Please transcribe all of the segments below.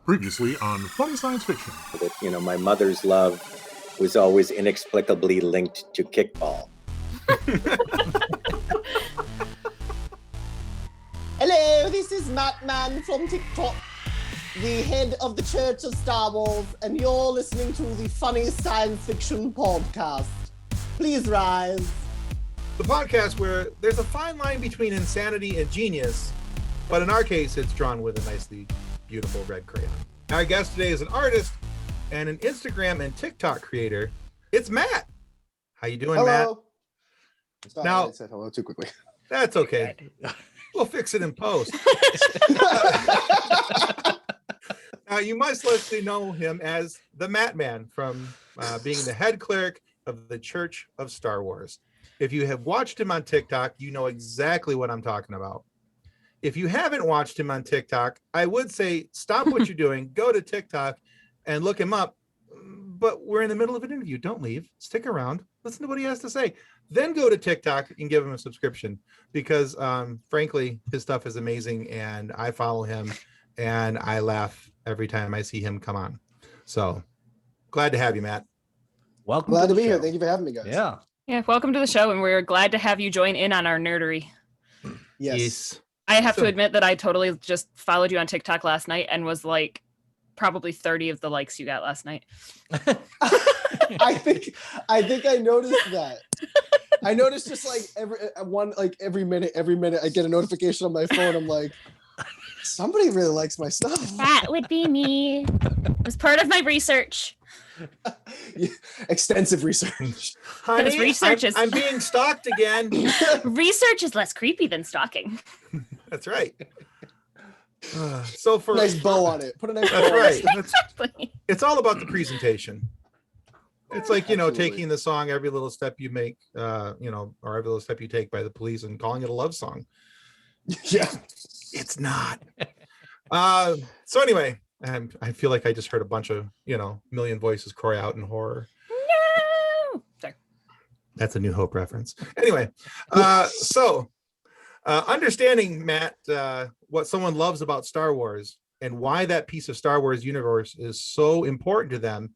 Previously on Funny Science Fiction. That, my mother's love was always inexplicably linked to kickball. Hello, this is Matman from TikTok, the head of the Church of Star Wars, and you're listening to the Funny Science Fiction podcast. Please rise. The podcast where there's a fine line between insanity and genius, but in our case, it's drawn with a nicely beautiful red crayon. Our guest today is an artist and an Instagram and TikTok creator. It's Matt. How you doing, Hello. Matt? Sorry, Now, I said hello too quickly. That's okay. We'll fix it in post. Now, you must likely know him as the Matman from being the head cleric of the Church of Star Wars. If you have watched him on TikTok, you know exactly what I'm talking about. If you haven't watched him on TikTok, I would say stop what you're doing, go to TikTok and look him up. But we're in the middle of an interview. Don't leave. Stick around. Listen to what he has to say. Then go to TikTok and give him a subscription because, frankly, his stuff is amazing. And I follow him and I laugh every time I see him come on. So glad to have you, Matt. Welcome. Glad to be show. here. Thank you for having me, guys. Yeah. Welcome to the show, and we're glad to have you join in on our nerdery. Yes. I have to admit that I totally just followed you on TikTok last night and was like probably 30 of the likes you got last night. I think I noticed that. I noticed just like every minute I get a notification on my phone. I'm like, somebody really likes my stuff. That would be me. It was part of my research. Extensive research. Honey, research is- I'm being stalked again. Research is less creepy than stalking. That's right. So for Nice bow on it. Put a nice bow That's on right. it. Exactly. It's all about the presentation. It's like, Absolutely. taking the song Every Little Step You Make, or Every Little Step You Take by the Police and calling it a love song. Yeah. It's not. So anyway, I feel like I just heard a bunch of, million voices cry out in horror. No. Sorry. That's a New Hope reference. Anyway, so understanding, Matt, what someone loves about Star Wars and why that piece of Star Wars universe is so important to them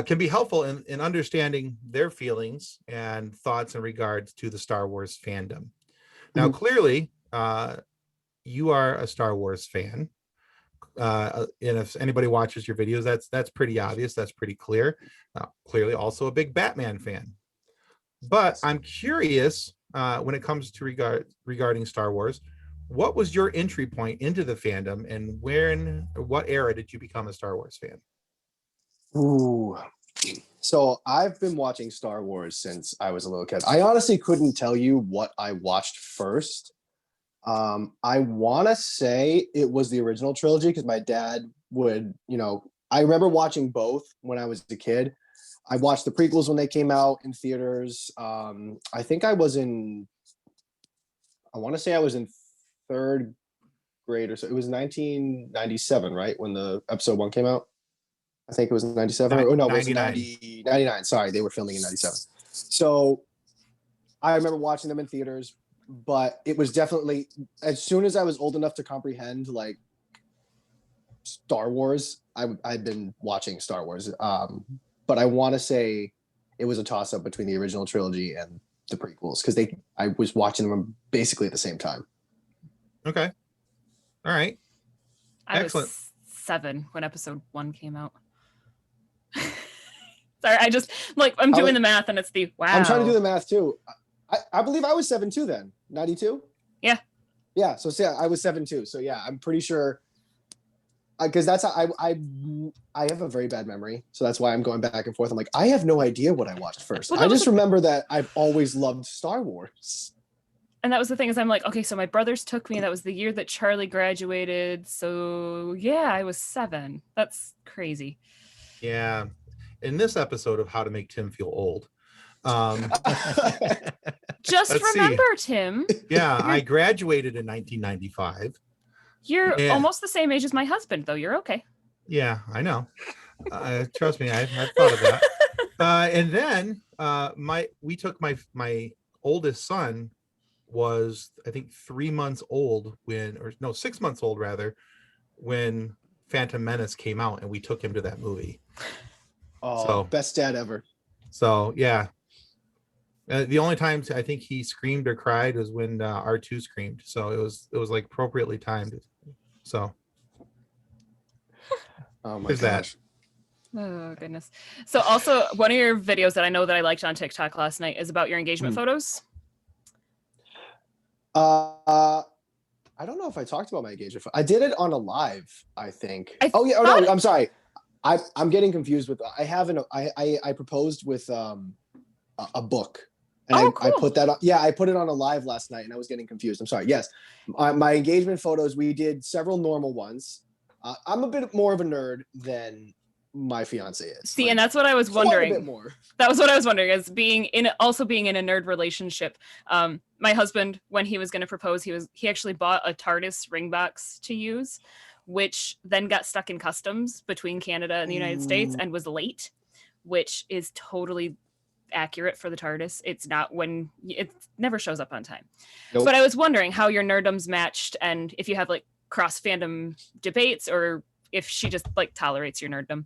can be helpful in understanding their feelings and thoughts in regards to the Star Wars fandom. Now, clearly, you are a Star Wars fan. And if anybody watches your videos, that's pretty obvious. That's pretty clear. Clearly also a big Batman fan. But I'm curious when it comes to regarding Star Wars, what was your entry point into the fandom and what era did you become a Star Wars fan? Ooh. So I've been watching Star Wars since I was a little kid. I honestly couldn't tell you what I watched first. I want to say it was the original trilogy because my dad would, I remember watching both when I was a kid. I watched the prequels when they came out in theaters. I think I want to say I was in third grade or so. It was 1997, right? When the episode 1 came out. I think it was 97. Oh, no, it was 99. Sorry, they were filming in 97. So I remember watching them in theaters. But it was definitely, as soon as I was old enough to comprehend like Star Wars, I'd been watching Star Wars. But I want to say it was a toss up between the original trilogy and the prequels because I was watching them basically at the same time. Okay. All right. I Excellent. was 7 when episode 1 came out. Sorry, I'm doing the math and it's wow. I'm trying to do the math too. I believe I was 7 too then. 92? Yeah. Yeah. So yeah, I was 7 too. So yeah, I'm pretty sure because that's how I have a very bad memory. So that's why I'm going back and forth. I'm like, I have no idea what I watched first. Well, I just remember that I've always loved Star Wars. And that was the thing is I'm like, okay, so my brothers took me. That was the year that Charlie graduated. So yeah, I was 7. That's crazy. Yeah. In this episode of How to Make Tim Feel Old, Just Let's remember, Tim. yeah, I graduated in 1995. You're almost the same age as my husband, though. You're okay. Yeah, I know. Trust me, I've thought of that. And then we took my oldest son was I think 3 months old 6 months old rather when Phantom Menace came out, and we took him to that movie. Oh, So- best dad ever. So yeah, the only times I think he screamed or cried was when R2 screamed. So it was like appropriately timed. So Oh my There's that. gosh. Oh goodness. So also one of your videos that I know that I liked on TikTok last night is about your engagement photos. I don't know if I talked about my engagement. I did it on a live, I think. I Oh yeah. Oh thought- no, I'm sorry. I'm getting confused with. I proposed with a book, and Oh, I cool. put that on. Yeah, I put it on a live last night, and I was getting confused. I'm sorry. Yes, my engagement photos. We did several normal ones. I'm a bit more of a nerd than my fiance is. See, and that's what I was quite wondering. A bit more. That was what I was wondering, is being in a nerd relationship. My husband, when he was going to propose, he actually bought a TARDIS ring box to use, which then got stuck in customs between Canada and the United States and was late, which is totally accurate for the TARDIS. It's not when it never shows up on time. Nope. But I was wondering how your nerddoms matched, and if you have like cross fandom debates, or if she just like tolerates your nerddom.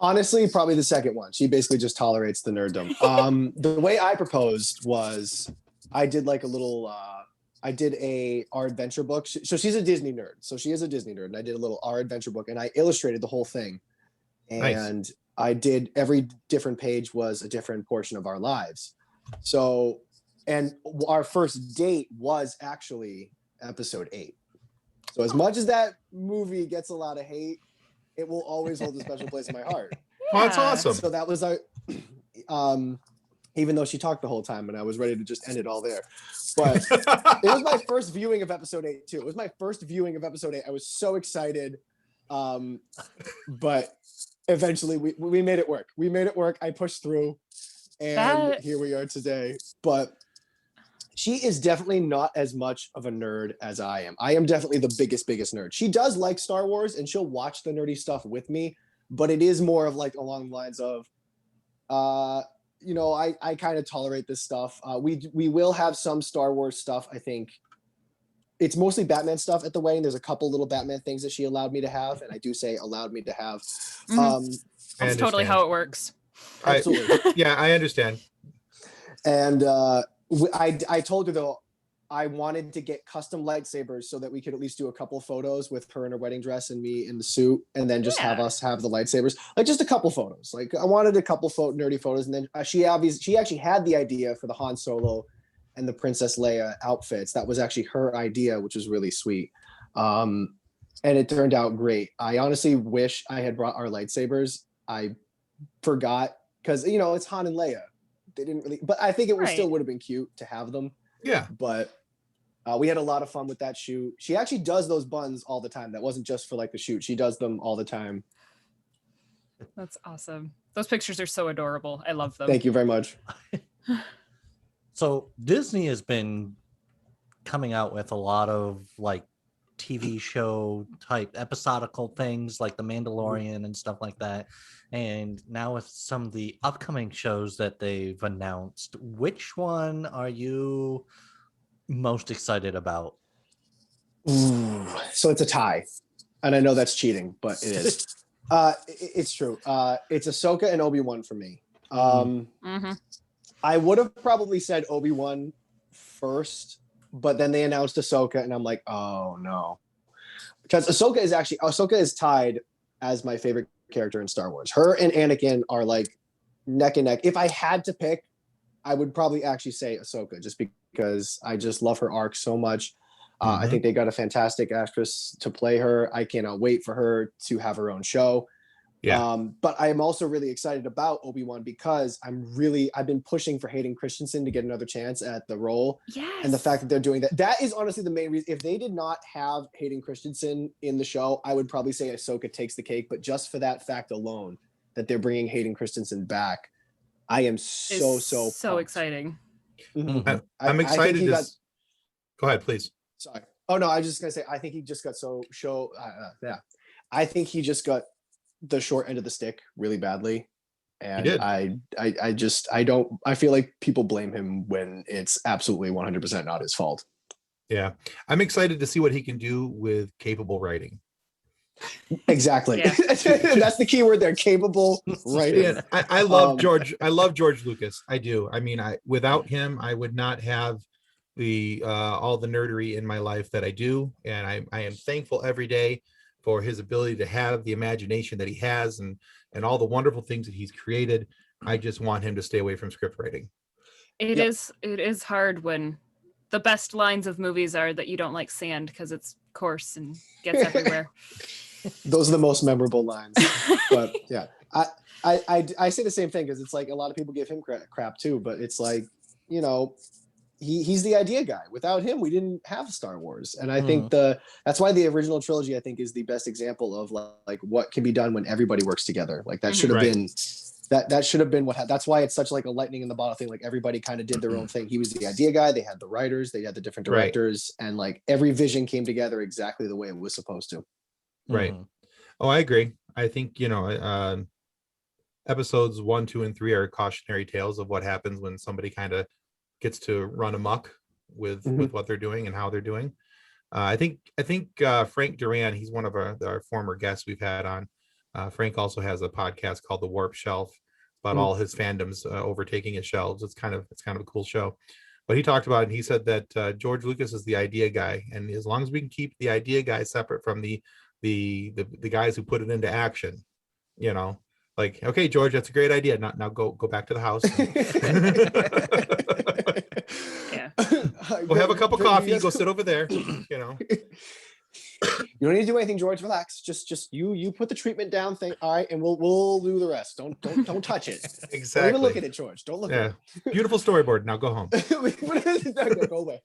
Honestly, probably the second one. She basically just tolerates the nerddom. The way I proposed was I did like a little I did our adventure book. So she's a Disney nerd. So she is a Disney nerd. And I did a little our adventure book, and I illustrated the whole thing. And Nice. I did every different page was a different portion of our lives. So, and our first date was actually episode 8. So as much as that movie gets a lot of hate, it will always hold a special place in my heart. Well, that's Yeah. awesome. So that was our, even though she talked the whole time and I was ready to just end it all there. But it was my first viewing of episode 8 too. It was my first viewing of episode 8. I was so excited. But eventually we made it work. We made it work. I pushed through, and here we are today. But she is definitely not as much of a nerd as I am. I am definitely the biggest nerd. She does like Star Wars, and she'll watch the nerdy stuff with me, but it is more of like along the lines of, I kind of tolerate this stuff. We will have some Star Wars stuff. I think it's mostly Batman stuff at the wedding. There's a couple little Batman things that she allowed me to have, and I do say allowed me to have. That's totally how it works. Absolutely. Yeah, I understand. And I told her though, I wanted to get custom lightsabers so that we could at least do a couple photos with her in her wedding dress and me in the suit, and then just have us have the lightsabers, like just a couple photos. Like I wanted a couple nerdy photos, and then she actually had the idea for the Han Solo and the Princess Leia outfits. That was actually her idea, which was really sweet. And it turned out great. I honestly wish I had brought our lightsabers. I forgot because it's Han and Leia. They didn't really, but I think it still would have been cute to have them. Yeah. But we had a lot of fun with that shoot. She actually does those buns all the time. That wasn't just for like the shoot. She does them all the time. That's awesome. Those pictures are so adorable. I love them. Thank you very much. So Disney has been coming out with a lot of like TV show type episodical things like The Mandalorian and stuff like that. And now with some of the upcoming shows that they've announced, which one are you most excited about? Ooh, so it's a tie. And I know that's cheating, but it is. It's true. It's Ahsoka and Obi-Wan for me. I would have probably said Obi-Wan first, but then they announced Ahsoka, and I'm like, oh no. Because Ahsoka is tied as my favorite character in Star Wars. Her and Anakin are like neck and neck. If I had to pick, I would probably actually say Ahsoka, just because I just love her arc so much. I think they got a fantastic actress to play her. I cannot wait for her to have her own show. Yeah. But I am also really excited about Obi-Wan because I've been pushing for Hayden Christensen to get another chance at the role. Yes. And the fact that they're doing that is honestly the main reason. If they did not have Hayden Christensen in the show, I would probably say Ahsoka takes the cake. But just for that fact alone, that they're bringing Hayden Christensen back, I am so pumped. exciting. Mhm. I'm I excited. think he got- Go ahead, please. Sorry. Oh no, I was just gonna say I think he just got I think he just got the short end of the stick really badly, and did. I feel like people blame him when it's absolutely 100% not his fault. Yeah. I'm excited to see what he can do with capable writing. Exactly. Yeah. That's the key word there. Capable writer. Yeah, I love George. I love George Lucas. I do. I mean, without him, I would not have the all the nerdery in my life that I do, and I am thankful every day for his ability to have the imagination that he has, and all the wonderful things that he's created. I just want him to stay away from script writing. It Yep. is hard when the best lines of movies are that you don't like sand because it's coarse and gets everywhere. Those are the most memorable lines. But yeah, I say the same thing because it's like a lot of people give him crap too, but it's like, you know, he's the idea guy. Without him, we didn't have Star Wars. And I think that's why the original trilogy, I think, is the best example of like what can be done when everybody works together. Like that should have Right. been that should have been that's why it's such like a lightning in the bottle thing. Like everybody kind of did their own thing. He was the idea guy. They had the writers, they had the different Right. directors, and like every vision came together exactly the way it was supposed to. Right. Oh, I agree. I think, you know, episodes 1, 2, and 3 are cautionary tales of what happens when somebody kind of gets to run amok with what they're doing and how they're doing. I think Frank Duran, he's one of our former guests we've had on. Frank also has a podcast called The Warp Shelf about all his fandoms overtaking his shelves. It's kind of a cool show. But he talked about it, and he said that George Lucas is the idea guy, and as long as we can keep the idea guy separate from the guys who put it into action, you know, like, okay, George, that's a great idea. Now go back to the house. Yeah. Go have a cup of coffee. Go sit over there. You know. You don't need to do anything, George. Relax. Just you put the treatment down thing. All right, and we'll do the rest. Don't touch it. Exactly. Don't even look at it, George. Don't look at it. Beautiful storyboard. Now go home. Go away.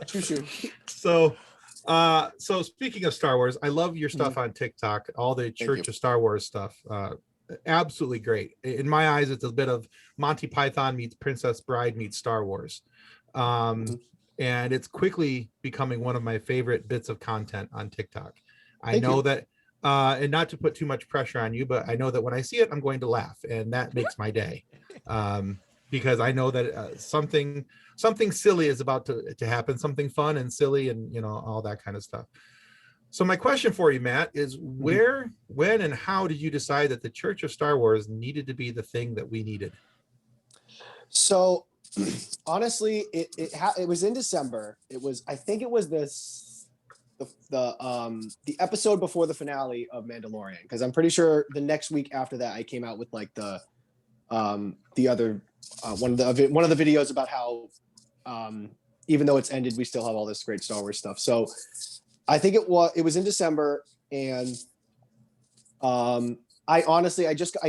Shoo. So speaking of Star Wars, I love your stuff on TikTok, all the Church of Star Wars stuff. Absolutely great. In my eyes, it's a bit of Monty Python meets Princess Bride meets Star Wars. And it's quickly becoming one of my favorite bits of content on TikTok. I know that, and not to put too much pressure on you, but I know that when I see it, I'm going to laugh, and that makes my day. Because I know that something silly is about to happen, something fun and silly, and you know, all that kind of stuff. So my question for you, Matt, is where, when, and how did you decide that the Church of Star Wars needed to be the thing that we needed? So honestly, it was in December. I think it was the episode before the finale of Mandalorian, because I'm pretty sure the next week after that I came out with like the other one of the videos about how even though it's ended, we still have all this great Star Wars stuff. So I think it was in December, and I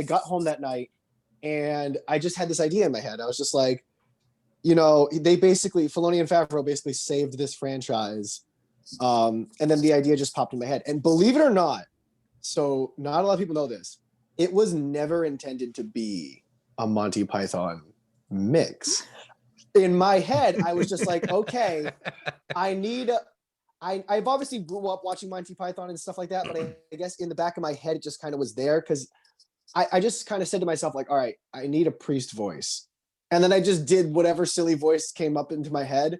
got home that night and I just had this idea in my head. I was just like, you know, Filoni and Favreau basically saved this franchise. And then the idea just popped in my head. And believe it or not, so not a lot of people know this, it was never intended to be a Monty Python mix. In my head, I was just like, okay, I've obviously grew up watching Monty Python and stuff like that, but I guess in the back of my head, it just kind of was there because I just kind of said to myself, like, all right, I need a priest voice. And then I just did whatever silly voice came up into my head.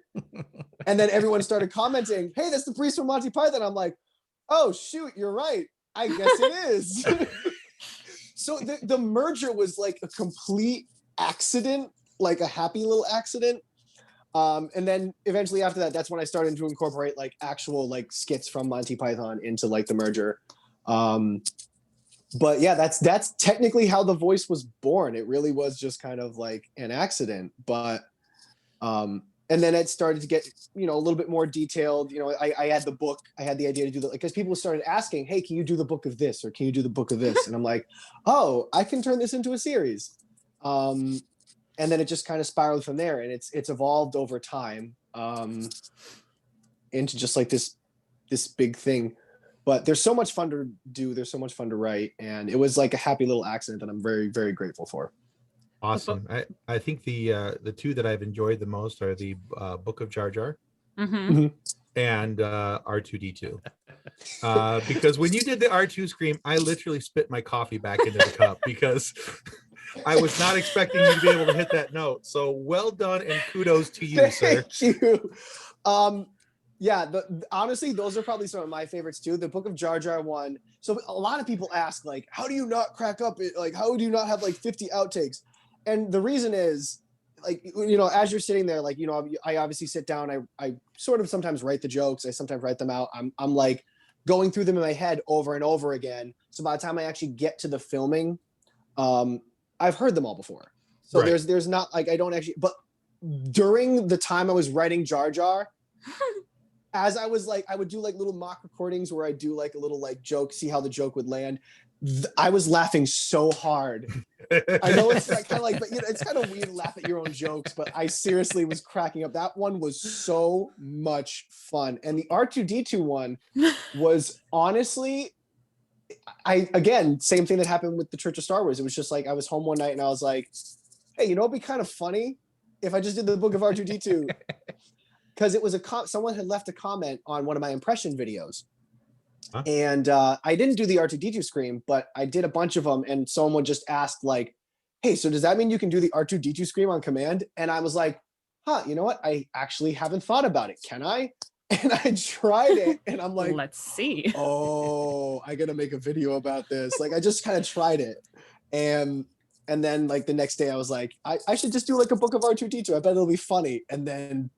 And then everyone started commenting, hey, that's the priest from Monty Python. I'm like, oh, shoot, you're right. I guess it is. So the merger was like a complete accident, like a happy little accident. And then eventually after that, that's when I started to incorporate like actual like skits from Monty Python into like the merger. But yeah, that's technically how the voice was born. It really was just kind of like an accident, but and then it started to get, you know, a little bit more detailed. You know, I had the book, I had the idea to do that because people started asking, hey, can you do the book of this? Or can you do the book of this? And I'm like, oh, I can turn this into a series. And then it just kind of spiraled from there, and it's evolved over time into just like this big thing. But there's so much fun to do. There's so much fun to write, and it was like a happy little accident that I'm very, very grateful for. Awesome. I think the two that I've enjoyed the most are the Book of Jar Jar and R2D2. Because when you did the R2 scream, I literally spit my coffee back into the cup because I was not expecting you to be able to hit that note. So well done and kudos to you, sir. Thank you. Yeah, honestly, those are probably some of my favorites too. The Book of Jar Jar one, So a lot of people ask, like, how do you not crack up? Like, how do you not have like 50 outtakes? And the reason is, like, you know, as you're sitting there, like, you know, I obviously sit down. I sort of sometimes write the jokes. I sometimes write them out. I'm like going through them in my head over and over again. So by the time I actually get to the filming, I've heard them all before. So Right. there's not like I don't actually. But during the time I was writing Jar Jar, as I was like, I would do like little mock recordings where I do like a little like joke, see how the joke would land. I was laughing so hard. I know it's like, kind of like, but you know, it's kind of weird to laugh at your own jokes, but I seriously was cracking up. That one was so much fun. And the R2D2 one was honestly, again, same thing that happened with the Church of Star Wars. It was just like, I was home one night and I was like, hey, you know, it'd be kind of funny if I just did the Book of R2D2. Because it was someone had left a comment on one of my impression videos. Huh? And I didn't do the R2D2 scream, but I did a bunch of them. And someone just asked like, hey, so does that mean you can do the R2D2 scream on command? And I was like, huh, you know what? I actually haven't thought about it. Can I? And I tried it and I'm like, let's see. oh, I gotta make a video about this. Like I just kind of tried it. And then like the next day I was like, I should just do like a Book of R2D2. I bet it'll be funny. And then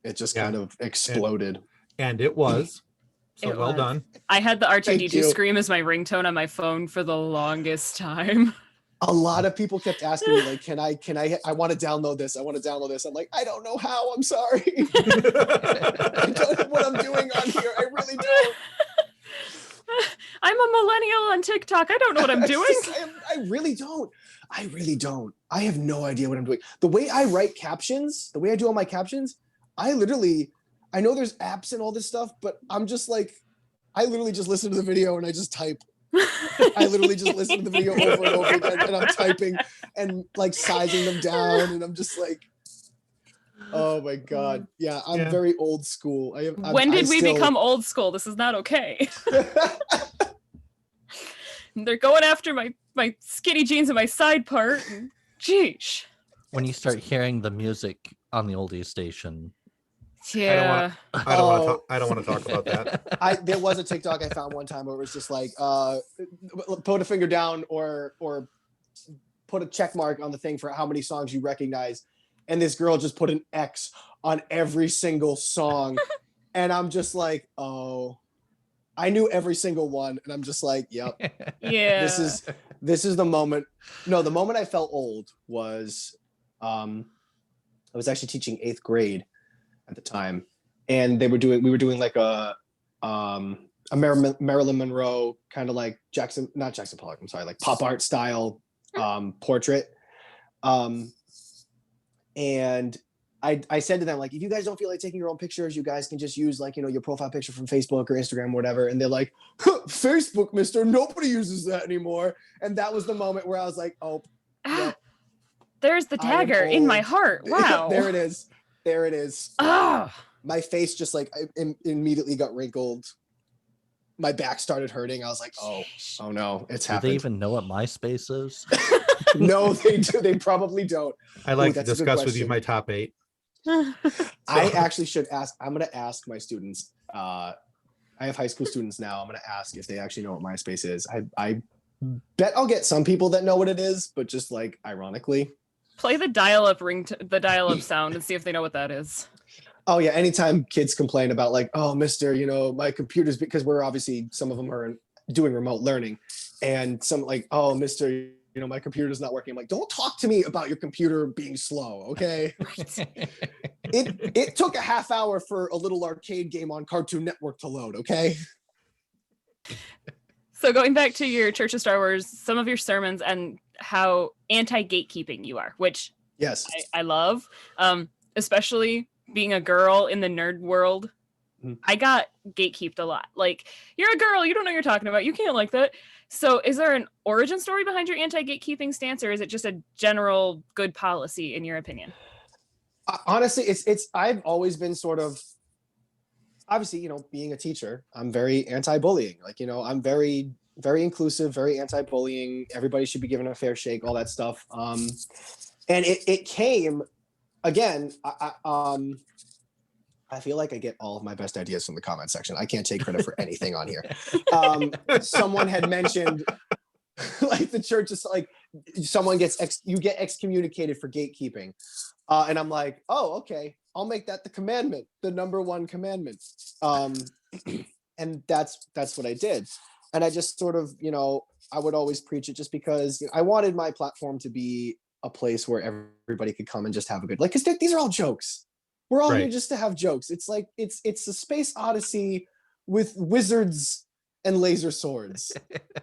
it just kind of exploded. And it was. So It well was. done. I had the Thank R2D2 you. scream as my ringtone on my phone for the longest time. A lot of people kept asking me like, I want to download this. I want to download this. I'm like, I don't know how. I'm sorry. I don't know what I'm doing on here. I really don't. I'm a millennial on TikTok. I don't know what I'm doing. I really don't. I have no idea what I'm doing. The way I write captions, the way I do all my captions, I know there's apps and all this stuff, but I'm just like, I literally just listen to the video and I just type. I literally just listen to the video over and over again and I'm typing and like sizing them down and I'm just like, oh my God. Yeah, I'm very old school. When did we become old school? This is not okay. They're going after my skinny jeans and my side part. Jeez. When you start hearing the music on the oldies station. Yeah. I don't want to talk about that. There was a TikTok I found one time where it was just like, put a finger down or put a check mark on the thing for how many songs you recognize. And this girl just put an X on every single song. And I'm just like, oh, I knew every single one. And I'm just like, yep. Yeah. This is the moment. No, the moment I felt old was, I was actually teaching 8th grade at the time. And we were doing like a Marilyn Monroe kind of like not Jackson Pollock, I'm sorry, like pop art style portrait. And I said to them, like, if you guys don't feel like taking your own pictures, you guys can just use like, you know, your profile picture from Facebook or Instagram or whatever. And they're like, Facebook, mister, nobody uses that anymore. And that was the moment where I was like, oh, yep, there's the dagger in my heart. Wow. There it is. Oh. My face just like immediately got wrinkled. My back started hurting. I was like, oh no, it's happened. Do they even know what MySpace is? No, they do. They probably don't. I'd like to that's a good discuss with you question. my top 8. I actually should ask. I'm going to ask my students. I have high school students now. I'm going to ask if they actually know what MySpace is. I bet I'll get some people that know what it is, but just like ironically. Play the dial-up the dial-up sound and see if they know what that is. Oh yeah, anytime kids complain about like, oh, mister, you know, my computer's, because we're obviously, some of them are doing remote learning, and some like, oh, mister, you know, my computer's not working. I'm like, don't talk to me about your computer being slow, okay? It took a half hour for a little arcade game on Cartoon Network to load, okay? So going back to your Church of Star Wars, some of your sermons and how anti-gatekeeping you are, which Yes, I love, especially being a girl in the nerd world. I got gatekeeped a lot. Like, you're a girl, you don't know what you're talking about, you can't like that. So is there an origin story behind your anti-gatekeeping stance, or is it just a general good policy in your opinion? honestly, it's I've always been sort of, obviously, you know, being a teacher, I'm very anti-bullying. Like, you know, I'm very, very inclusive, very anti-bullying. Everybody should be given a fair shake, all that stuff. And it came, again, I feel like I get all of my best ideas from the comment section. I can't take credit for anything on here. Someone had mentioned like the church is like someone you get excommunicated for gatekeeping. And I'm like, oh, okay, I'll make that the commandment, the number one commandment. And that's what I did. And I just sort of, I would always preach it just because I wanted my platform to be a place where everybody could come and just have a good, like, because these are all jokes. We're all here just to have jokes. It's like, it's a space odyssey with wizards and laser swords.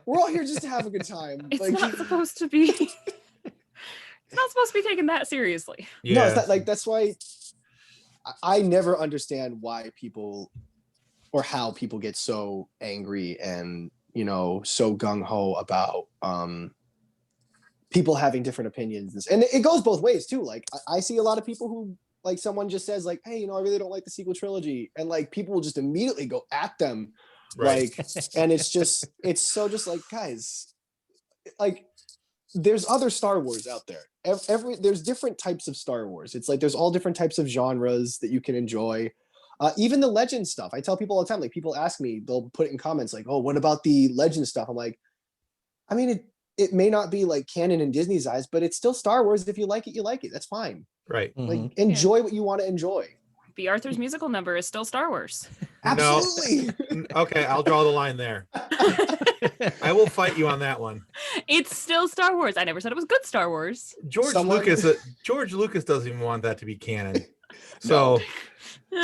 We're all here just to have a good time. It's like, not supposed to be. It's not supposed to be taken that seriously. No, it's not, like, that's why I never understand why people or how people get so angry and, so gung-ho about people having different opinions. And it goes both ways too. Like I see a lot of people who, like, someone just says like, hey, I really don't like the sequel trilogy. And like people will just immediately go at them. Like, and it's so just like, guys, like there's other Star Wars out there. There's different types of Star Wars. It's like, there's all different types of genres that you can enjoy. Even the legend stuff. I tell people all the time, like people ask me, they'll put it in comments like, oh, what about the legend stuff? I'm like, I mean, it may not be like canon in Disney's eyes, but it's still Star Wars. If you like it, you like it. That's fine. Right. Like enjoy what you want to enjoy. B. Arthur's musical number is still Star Wars. Absolutely. Okay, I'll draw the line there. I will fight you on that one. It's still Star Wars. I never said it was good Star Wars. George Lucas doesn't even want that to be canon. So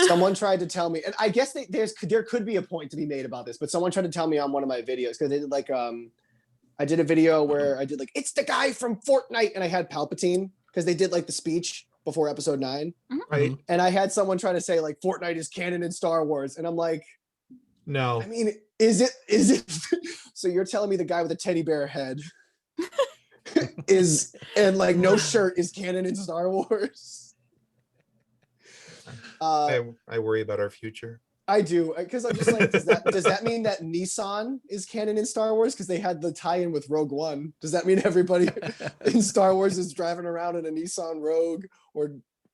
someone tried to tell me, and I guess there could be a point to be made about this, but someone tried to tell me on one of my videos because they did like I did a video where I did like, it's the guy from Fortnite, and I had Palpatine because they did like the speech before episode 9. Right. And I had someone try to say like Fortnite is canon in Star Wars. And I'm like, no. I mean, is it? So you're telling me the guy with the teddy bear head and like no shirt is canon in Star Wars? I worry about our future. I do, because I'm just like, does that mean that Nissan is canon in Star Wars because they had the tie-in with Rogue One? Does that mean everybody in Star Wars is driving around in a Nissan Rogue or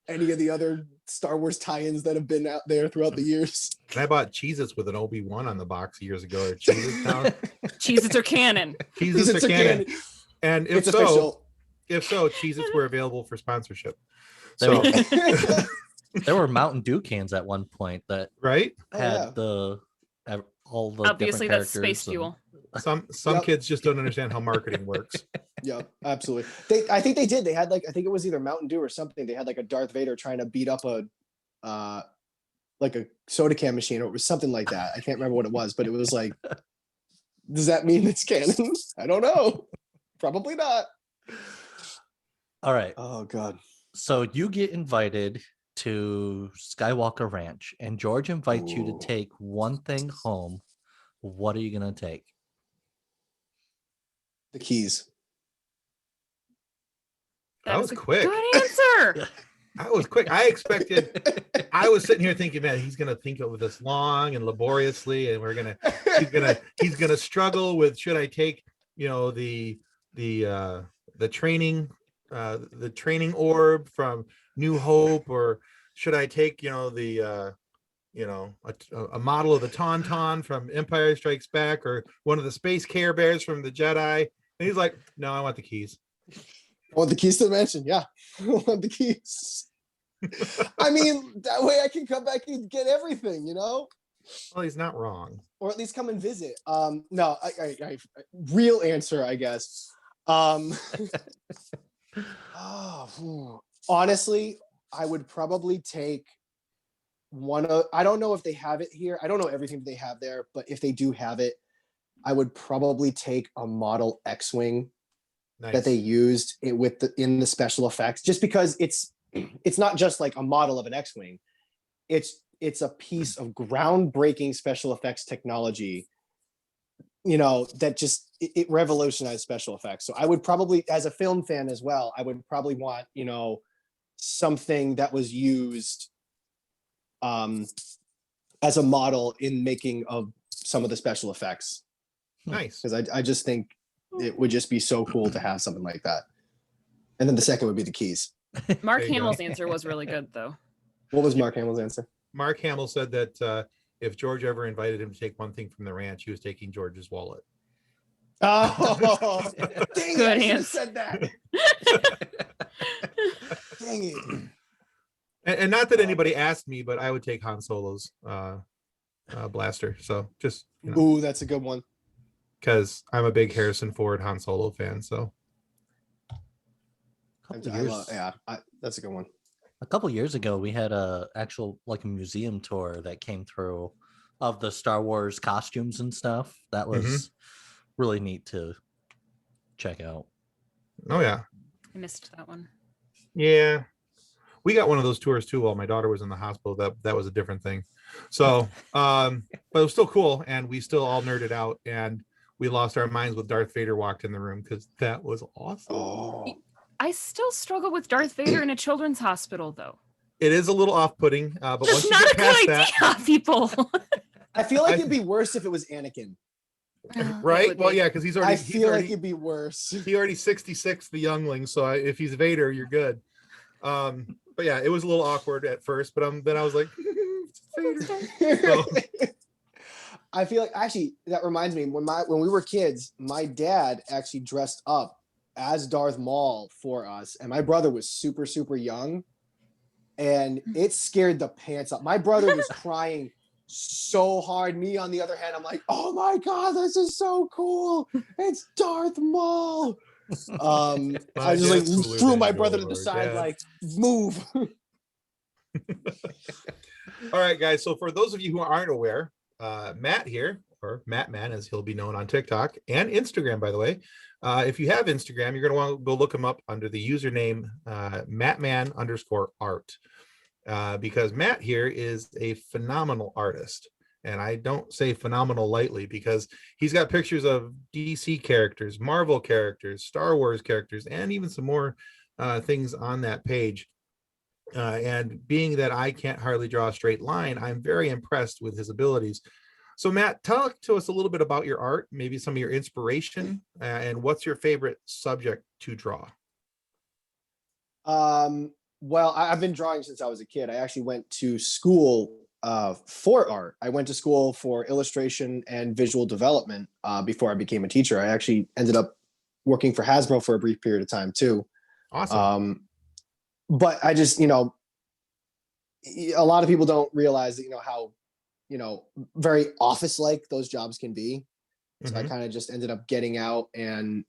any of the other Star Wars tie-ins that have been out there throughout the years? And I bought Cheez-Its with an Obi-Wan on the box years ago. Or Cheez-Its now. Cheez-Its are canon. Cheez-Its are canon. And if It's so, official. Cheez-Its were available for sponsorship. There So were- There were Mountain Dew cans at one point that right? had all the Obviously, different that's space characters fuel. Some kids just don't understand how marketing works. Yeah, absolutely. I think they did. They had like, I think it was either Mountain Dew or something. They had like a Darth Vader trying to beat up like a soda can machine, or it was something like that. I can't remember what it was, but it was like, does that mean it's canon? I don't know. Probably not. All right. Oh God. So you get invited to Skywalker Ranch, and George invites you to take one thing home. What are you gonna take? The keys. That was quick. Good answer. That was quick. I I was sitting here thinking, man, he's gonna think of this long and laboriously, and he's gonna struggle with, should I take, the training orb from New Hope, or should I take, a model of the Tauntaun from Empire Strikes Back, or one of the space Care Bears from the Jedi? And he's like, no, I want the keys. I want the keys to the mansion. Yeah, I want the keys. I mean, that way I can come back and get everything, Well, he's not wrong. or at least come and visit. No, I real answer, I guess. Honestly, I would probably take I don't know if they have it here. I don't know everything they have there, but if they do have it, I would probably take a model X-Wing that they used in the special effects, just because it's not just like a model of an X-Wing. It's a piece of groundbreaking special effects technology, that just it revolutionized special effects. So I would probably, as a film fan as well, I would probably want, something that was used as a model in making of some of the special effects. Nice. Because I just think it would just be so cool to have something like that. And then the second would be the keys. Mark There you go. Hamill's answer was really good, though. What was Mark Hamill's answer? Mark Hamill said that if George ever invited him to take one thing from the ranch, he was taking George's wallet. Oh, dang Good it! I should have answer. said that. Dang it! And not that anybody asked me, but I would take Han Solo's blaster. So just Ooh, that's a good one. because I'm a big Harrison Ford Han Solo fan. So Couple years, That's a good one. a couple years ago, we had a actual like a museum tour that came through of the Star Wars costumes and stuff. That was really neat to check out. oh yeah, I missed that one. yeah. We got one of those tours too while my daughter was in the hospital. That was a different thing. So but it was still cool, and we still all nerded out, and we lost our minds when Darth Vader walked in the room because that was awesome. Oh, I still struggle with Darth Vader in a children's hospital, though. It is a little off-putting, but once That's you not get a good past idea, that, people. I feel like it'd be worse if it was Anakin. right? Would Well, be. yeah, because he's already I feel like it'd be worse. he already 66, the youngling. So if he's Vader, you're good. But yeah, it was a little awkward at first, but then I was like, Vader. So, I feel like actually that reminds me when we were kids, my dad actually dressed up as Darth Maul for us, and my brother was super super young, and it scared the pants up. My brother was crying so hard. Me on the other hand, I'm like, oh my god, this is so cool! It's Darth Maul. I just like threw my brother to the side, like move. All right, guys. So for those of you who aren't aware, Matt here, or Matman as he'll be known on TikTok and Instagram, by the way. If you have Instagram, you're going to want to go look him up under the username Matman_art, because Matt here is a phenomenal artist. And I don't say phenomenal lightly, because he's got pictures of DC characters, Marvel characters, Star Wars characters, and even some more things on that page. And being that I can't hardly draw a straight line, I'm very impressed with his abilities. So Matt, talk to us a little bit about your art, maybe some of your inspiration, and what's your favorite subject to draw? Well, I've been drawing since I was a kid. I actually went to school for art. I went to school for illustration and visual development before I became a teacher. I actually ended up working for Hasbro for a brief period of time too. Awesome. But I just, a lot of people don't realize that, how, very office-like those jobs can be. So I kind of just ended up getting out, and,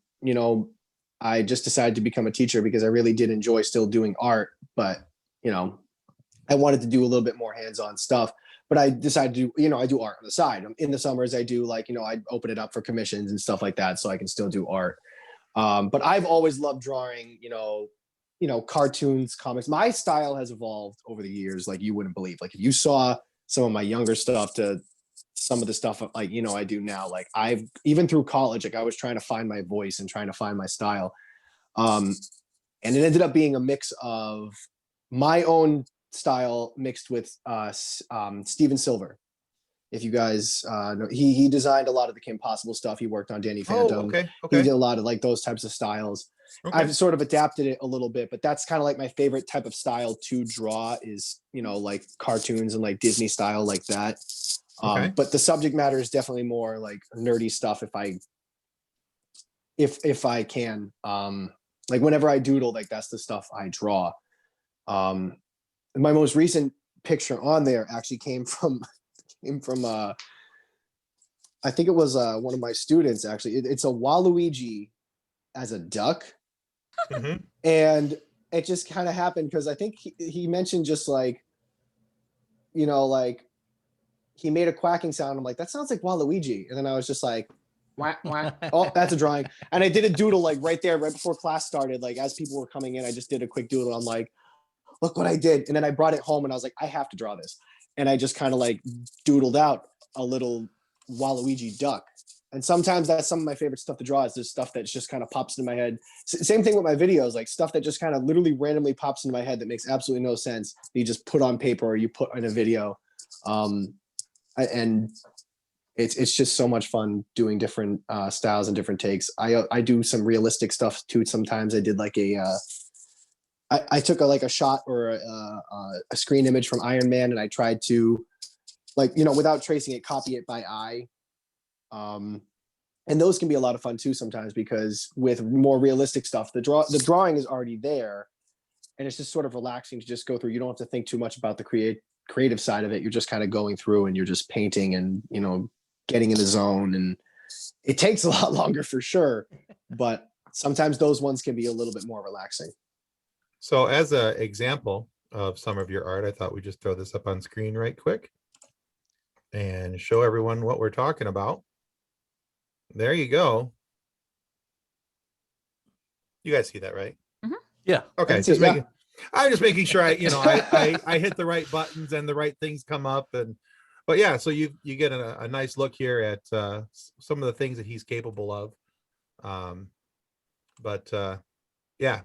I just decided to become a teacher because I really did enjoy still doing art, but, I wanted to do a little bit more hands-on stuff. But I decided to, I do art on the side. In the summers, I do I open it up for commissions and stuff like that, so I can still do art. But I've always loved drawing, cartoons, comics. My style has evolved over the years, like you wouldn't believe. Like if you saw some of my younger stuff to some of the stuff like, I do now, like I've even through college, like I was trying to find my voice and trying to find my style. And it ended up being a mix of my own style mixed with Steven Silver. If you guys know, he designed a lot of the Kim Possible stuff. He worked on Danny Phantom. Okay. He did a lot of like those types of styles. Okay. I've sort of adapted it a little bit, but that's kind of like my favorite type of style to draw is, like cartoons and like Disney style like that. Okay. But the subject matter is definitely more like nerdy stuff if I can. Like whenever I doodle, like that's the stuff I draw. My most recent picture on there actually came from I think it was one of my students actually. It's a Waluigi as a duck. And it just kind of happened because I think he mentioned just like, like he made a quacking sound. I'm like, that sounds like Waluigi. And then I was just like, wah, wah. Oh, that's a drawing. And I did a doodle like right there, right before class started. Like as people were coming in, I just did a quick doodle. I'm like, look what I did. And then I brought it home and I was like, I have to draw this. And I just kind of like doodled out a little Waluigi duck. And sometimes that's some of my favorite stuff to draw is this stuff that just kind of pops into my head. Same thing with my videos, like stuff that just kind of literally randomly pops into my head that makes absolutely no sense. You just put on paper or you put in a video. And it's just so much fun doing different styles and different takes. I do some realistic stuff too. Sometimes I did like a I took a shot or a screen image from Iron Man, and I tried to, like, without tracing it, copy it by eye. And those can be a lot of fun too sometimes, because with more realistic stuff, the drawing is already there, and it's just sort of relaxing to just go through. You don't have to think too much about the creative side of it. You're just kind of going through and you're just painting and getting in the zone. And it takes a lot longer for sure, but sometimes those ones can be a little bit more relaxing. So as an example of some of your art, I thought we'd just throw this up on screen right quick and show everyone what we're talking about. There you go. You guys see that, right? Mm-hmm. Yeah. Okay. I'm just making sure I hit the right buttons and the right things come up. But yeah, so you get a nice look here at some of the things that he's capable of. Yeah.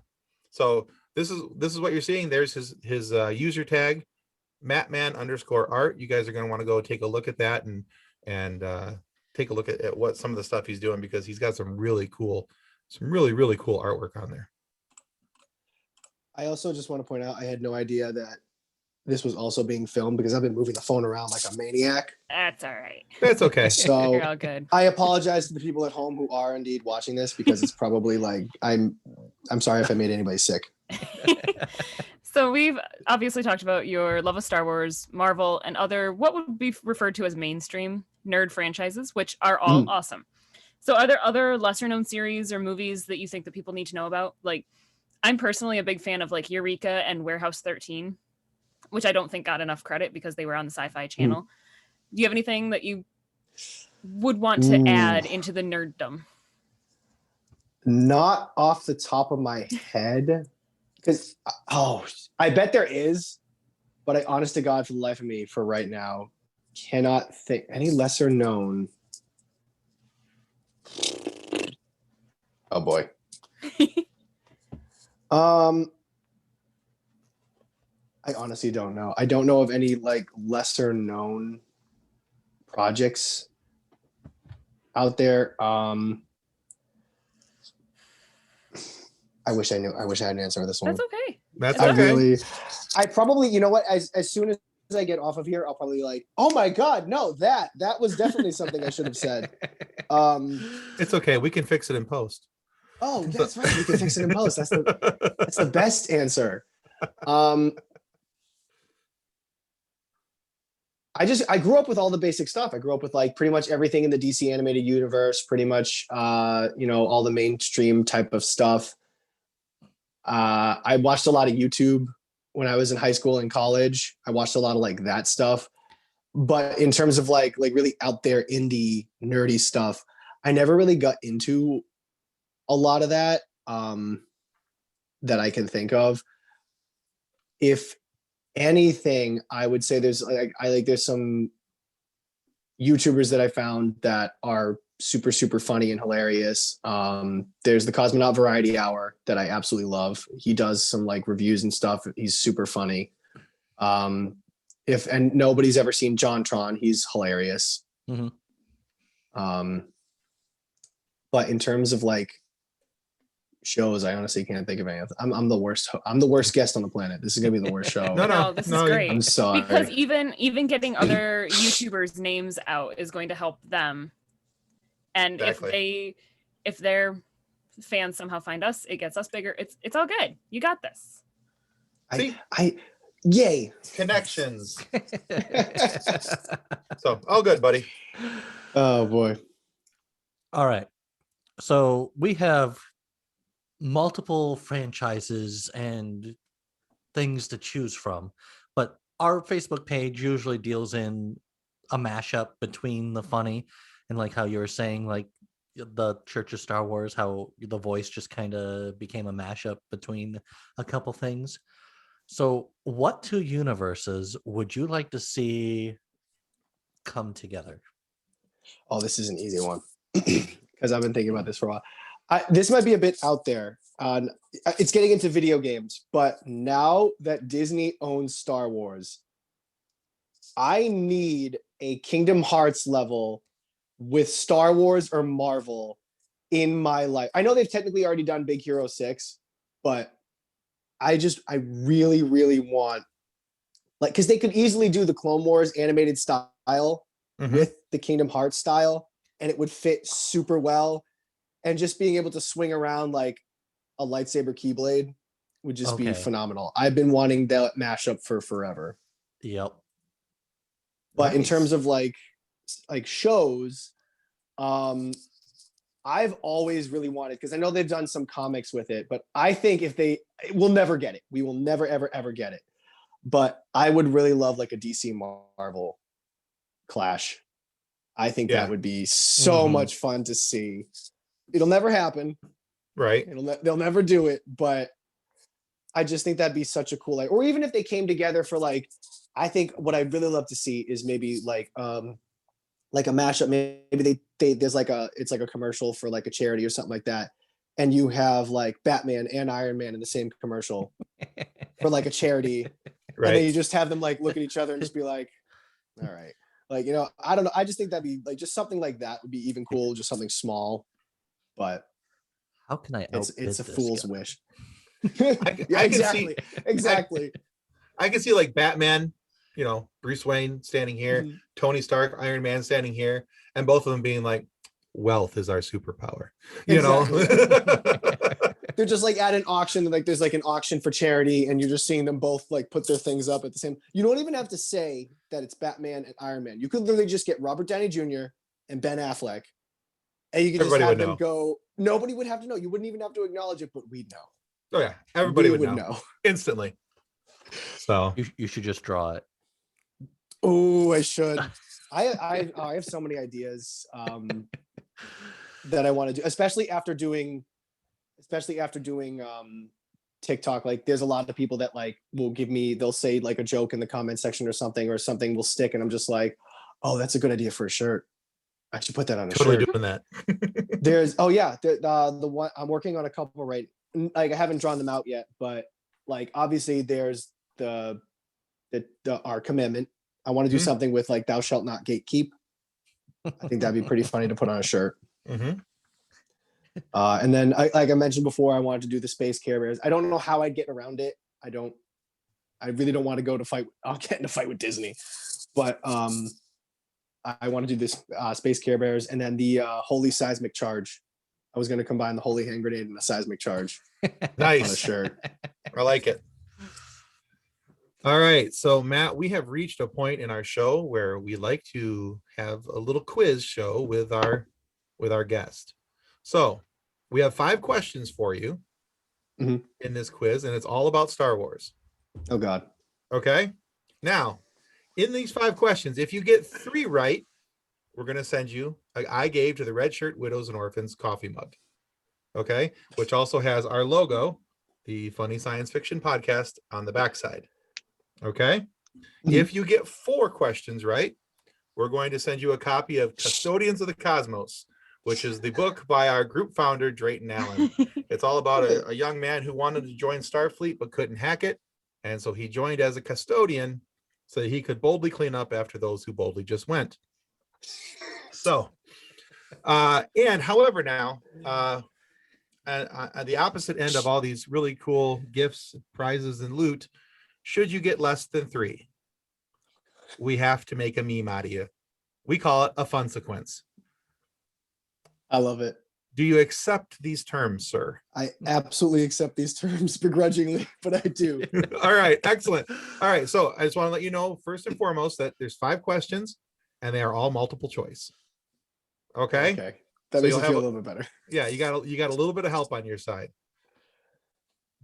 So this is what you're seeing. There's his user tag, Matman_art. You guys are going to want to go take a look at that and take a look at what some of the stuff he's doing, because he's got some really cool artwork on there. I also just want to point out, I had no idea that this was also being filmed, because I've been moving the phone around like a maniac. That's all right. That's okay. So You're all good. I apologize to the people at home who are indeed watching this, because it's probably like, I'm sorry if I made anybody sick. So we've obviously talked about your love of Star Wars, Marvel, and other what would be referred to as mainstream nerd franchises, which are all awesome. So are there other lesser known series or movies that you think that people need to know about? Like, I'm personally a big fan of like Eureka and Warehouse 13, which I don't think got enough credit because they were on the Sci-Fi Channel. Do you have anything that you would want to add into the nerddom? Not off the top of my head, because I bet there is, but I, honest to God, for the life of me, for right now, cannot think any lesser known. Oh boy. I honestly don't know. I don't know of any like lesser known projects out there. I wish I knew. I wish I had an answer to this one. That's okay. That's I okay. really, I probably, you know what? As soon as I get off of here, I'll probably like, oh my God, no, that was definitely something I should have said. It's okay. We can fix it in post. Oh, that's right. We can fix it in post. That's the best answer. I grew up with all the basic stuff. I grew up with like pretty much everything in the DC animated universe, pretty much, all the mainstream type of stuff. I watched a lot of YouTube when I was in high school and college. I watched a lot of like that stuff. But in terms of like really out there indie nerdy stuff, I never really got into a lot of that that I can think of. If anything, I would say there's some YouTubers that I found that are super, super funny and hilarious. There's the Cosmonaut Variety Hour that I absolutely love. He does some like reviews and stuff. He's super funny. And nobody's ever seen JonTron, he's hilarious. Mm-hmm. But in terms of like shows, I honestly can't think of any. I'm the worst. I'm the worst guest on the planet. This is gonna be the worst show. No, this is great. I'm sorry. Because even getting other YouTubers' names out is going to help them. And Exactly. if their fans somehow find us, it gets us bigger. It's all good. You got this. Yay. Connections. So all good, buddy. Oh boy. All right. So we have multiple franchises and things to choose from, but our Facebook page usually deals in a mashup between the funny and like how you were saying, like the Church of Star Wars, how the voice just kind of became a mashup between a couple things. So what two universes would you like to see come together? Oh, this is an easy one because I've been thinking about this for a while. This might be a bit out there. It's getting into video games, but now that Disney owns Star Wars, I need a Kingdom Hearts level with Star Wars or Marvel in my life. I know they've technically already done Big Hero 6, but I really, really want, like, because they could easily do the Clone Wars animated style with the Kingdom Hearts style, and it would fit super well. And just being able to swing around like a lightsaber keyblade would just be phenomenal. I've been wanting that mashup for forever. Yep. But in terms of like shows, I've always really wanted, because I know they've done some comics with it, but I think we'll never get it. We will never, ever, ever get it. But I would really love like a DC Marvel clash. I think that would be so much fun to see. It'll never happen. Right. They'll never do it, but I just think that'd be such a cool, or even if they came together for like, I think what I'd really love to see is maybe like a mashup. Maybe there's like it's like a commercial for like a charity or something like that, and you have like Batman and Iron Man in the same commercial for like a charity, Right. and then you just have them like look at each other and just be like, all right, like, you know, I don't know. I just think that'd be like, just something like that would be even cool, just something small, but how can I? It's a fool's wish. Exactly. I can see like Batman, you know, Bruce Wayne standing here, Tony Stark, Iron Man standing here, and both of them being like, wealth is our superpower. You know, they're just like at an auction, like there's like an auction for charity, and you're just seeing them both like put their things up at the same. You don't even have to say that it's Batman and Iron Man. You could literally just get Robert Downey Jr. and Ben Affleck, and you could just have them go. Nobody would have to know. You wouldn't even have to acknowledge it, but we'd know. Oh yeah, everybody would know instantly. So you should just draw it. Oh, I should. I have so many ideas that I want to do, especially after doing TikTok. Like, there's a lot of people that like they'll say like a joke in the comment section or something will stick, and I'm just like, oh, that's a good idea for a shirt. I should put that on a shirt. Totally doing that. There's the one I'm working on a couple right. Like, I haven't drawn them out yet, but like obviously there's our commandment. I want to do something with like "Thou shalt not gatekeep." I think that'd be pretty funny to put on a shirt. And then, like I mentioned before, I wanted to do the Space Care Bears. I don't know how I'd get around it. I really don't want to go to fight. I'll get in a fight with Disney, but I want to do this Space Care Bears, and then the Holy Seismic Charge. I was going to combine the Holy Hand Grenade and the Seismic Charge. Nice. On a shirt. I like it. All right. So, Matt, we have reached a point in our show where we like to have a little quiz show with our guest. So we have 5 questions for you in this quiz, and it's all about Star Wars. Oh, God. Okay. Now, in these 5 questions, if you get 3 right, we're going to send you, I gave to the Red Shirt Widows and Orphans coffee mug. Okay. Which also has our logo, the Funny Science Fiction Podcast, on the backside. Okay. If you get 4 questions right, we're going to send you a copy of Custodians of the Cosmos, which is the book by our group founder, Drayton Allen. It's all about a young man who wanted to join Starfleet but couldn't hack it. And so he joined as a custodian so that he could boldly clean up after those who boldly just went. So, and however now, at the opposite end of all these really cool gifts, prizes, and loot, should you get less than 3, we have to make a meme out of you. We call it a fun sequence. I love it. Do you accept these terms, sir? I absolutely accept these terms begrudgingly, but I do. All right, excellent. All right, so I just want to let you know, first and foremost, that there's 5 questions, and they are all multiple choice. Okay. That makes me feel a little bit better. Yeah, you got a little bit of help on your side.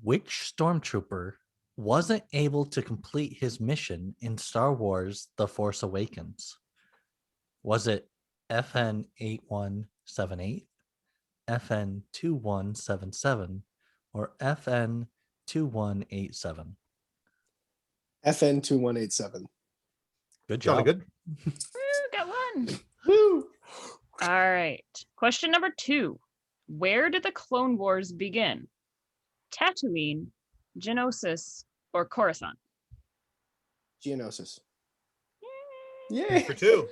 Which stormtrooper wasn't able to complete his mission in Star Wars The Force Awakens? Was it FN 8178, FN 2177, or FN 2187? FN 2187. Good job. Good. Woo, got one. Woo! All right. Question number 2. Where did the Clone Wars begin? Tatooine, Geonosis, or Coruscant? Geonosis. Yay. For 2.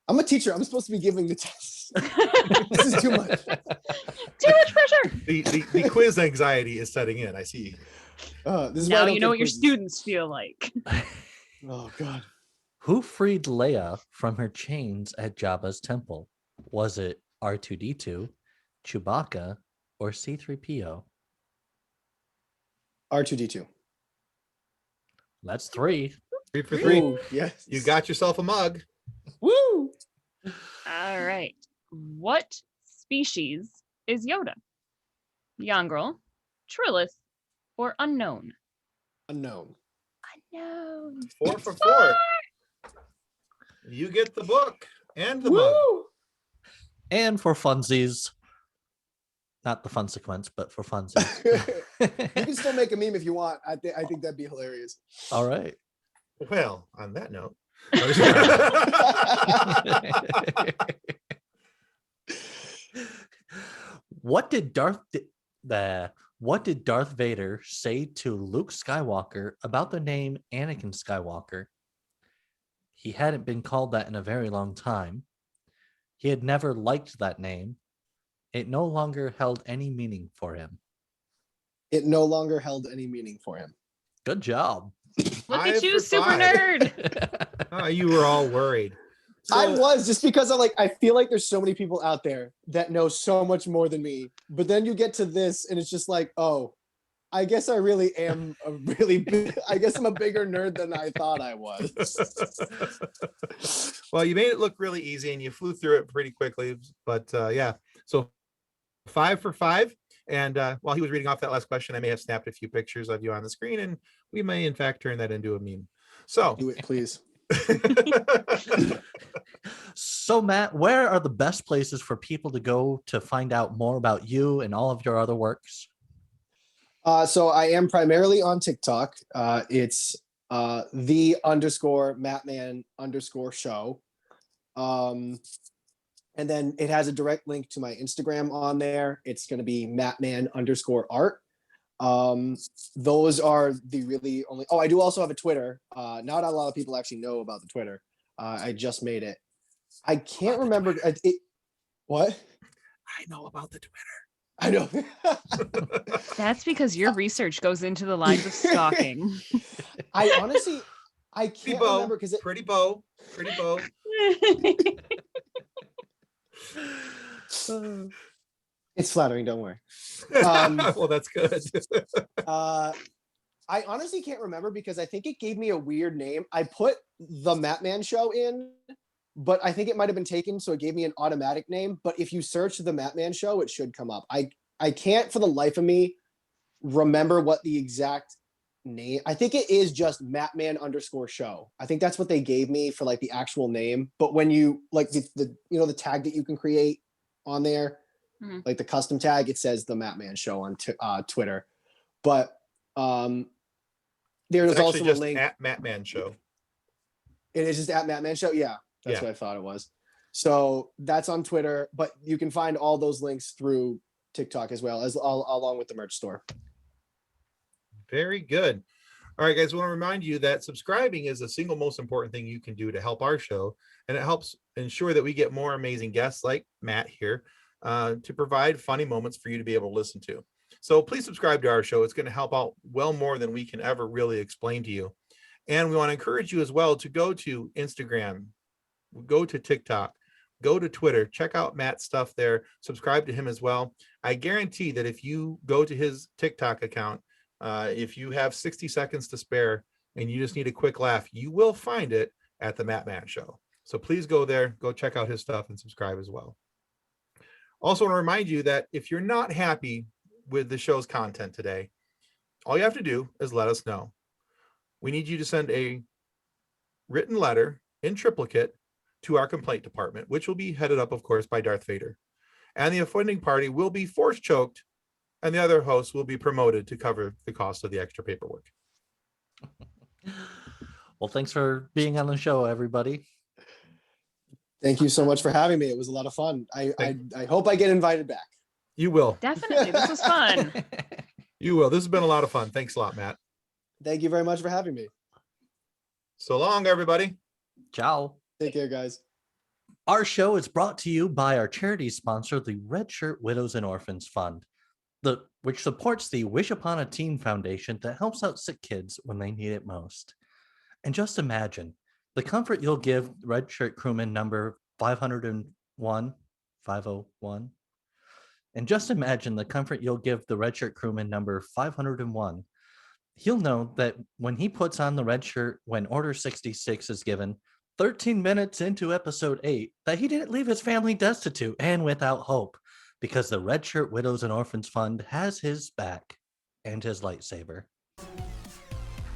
I'm a teacher. I'm supposed to be giving the test. This is too much. Too much pressure. The quiz anxiety is setting in. I see. This is why I Now don't you know take what your quizzes. students feel like. Oh God. Who freed Leia from her chains at Jabba's temple? Was it R2D2, Chewbacca, or C3PO? R2D2. That's 3. 3 for 3. Ooh, yes. You got yourself a mug. Woo. All right. What species is Yoda? Yongrel, Trilith, or unknown? Unknown. Unknown. 4 for 4. You get the book and the mug. Woo. And for funsies, not the fun sequence, but for funsies. You can still make a meme if you want. I think that'd be hilarious. All right. Well, on that note. What did Darth Vader say to Luke Skywalker about the name Anakin Skywalker? He hadn't been called that in a very long time. He had never liked that name. It no longer held any meaning for him. It no longer held any meaning for him. Good job. Look 5 at you, for super 5. nerd. Oh, you were all worried. I So- was, just because I feel like there's so many people out there that know so much more than me. But then you get to this and it's just like, oh, I guess I really am I guess I'm a bigger nerd than I thought I was. Well, you made it look really easy and you flew through it pretty quickly. But yeah, so 5 for 5. And while he was reading off that last question, I may have snapped a few pictures of you on the screen, and we may in fact turn that into a meme. So Do it, please. So, Matt, where are the best places for people to go to find out more about you and all of your other works? So I am primarily on TikTok. It's _Matman_show. And then it has a direct link to my Instagram on there. It's going to be Matman_art. Those are the really only. Oh, I do also have a Twitter. Not a lot of people actually know about the Twitter. I just made it. I can't remember what. I know about the Twitter. I know. That's because your research goes into the lines of stalking. I honestly, I Pretty can't bow. remember because Pretty bow. Pretty bow. it's flattering. Don't worry. Well, that's good. I honestly can't remember because I think it gave me a weird name. I put the Matman Show in, but I think it might have been taken, so it gave me an automatic name. But if you search the Matman Show, it should come up. I can't for the life of me remember what the exact name. I think it is just Matman_show. I think that's what they gave me for like the actual name. But when you like the the tag that you can create on there, Mhm. like the custom tag, it says the Matman Show on Twitter. But there's It's also actually a just link. at Matman Show. It is just at Matman Show. Yeah, that's Yeah. what I thought it was. So that's on Twitter, but you can find all those links through TikTok as well as along with the merch store. Very good. All right, guys, I want to remind you that subscribing is the single most important thing you can do to help our show. And it helps ensure that we get more amazing guests like Matt here to provide funny moments for you to be able to listen to. So please subscribe to our show. It's going to help out well more than we can ever really explain to you. And we want to encourage you as well to go to Instagram, go to TikTok, go to Twitter, check out Matt's stuff there, subscribe to him as well. I guarantee that if you go to his TikTok account, if you have 60 seconds to spare and you just need a quick laugh, you will find it at the Matman Show. So please go there, go check out his stuff and subscribe as well. Also want to remind you that if you're not happy with the show's content today, all you have to do is let us know. We need you to send a written letter in triplicate to our complaint department, which will be headed up, of course, by Darth Vader. And the offending party will be force choked, and the other hosts will be promoted to cover the cost of the extra paperwork. Well, thanks for being on the show, everybody. Thank you so much for having me. It was a lot of fun. I hope I get invited back. You will. Definitely. This was fun. You will. This has been a lot of fun. Thanks a lot, Matt. Thank you very much for having me. So long, everybody. Ciao. Take care, guys. Our show is brought to you by our charity sponsor, the Red Shirt Widows and Orphans Fund, which supports the Wish Upon a Teen Foundation that helps out sick kids when they need it most. And just imagine the comfort you'll give Red Shirt Crewman number 501. And just imagine the comfort you'll give the Red Shirt Crewman number 501. He'll know that when he puts on the red shirt when Order 66 is given, 13 minutes into episode 8, that he didn't leave his family destitute and without hope, because the Red Shirt Widows and Orphans Fund has his back and his lightsaber.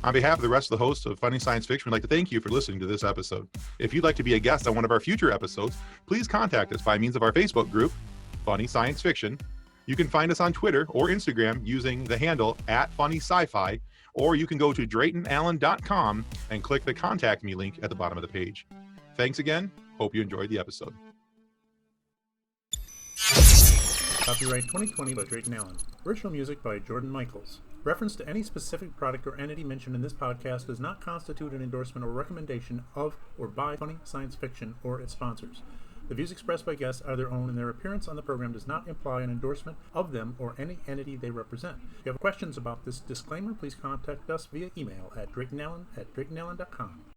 On behalf of the rest of the hosts of Funny Science Fiction, we'd like to thank you for listening to this episode. If you'd like to be a guest on one of our future episodes, please contact us by means of our Facebook group, Funny Science Fiction. You can find us on Twitter or Instagram using the handle @FunnySci-Fi, or you can go to DraytonAllen.com and click the Contact Me link at the bottom of the page. Thanks again. Hope you enjoyed the episode. Copyright 2020 by Drayton Allen. Original music by Jordan Michaels. Reference to any specific product or entity mentioned in this podcast does not constitute an endorsement or recommendation of or by Funny Science Fiction or its sponsors. The views expressed by guests are their own, and their appearance on the program does not imply an endorsement of them or any entity they represent. If you have questions about this disclaimer, please contact us via email at DraytonAllen@DraytonAllen.com.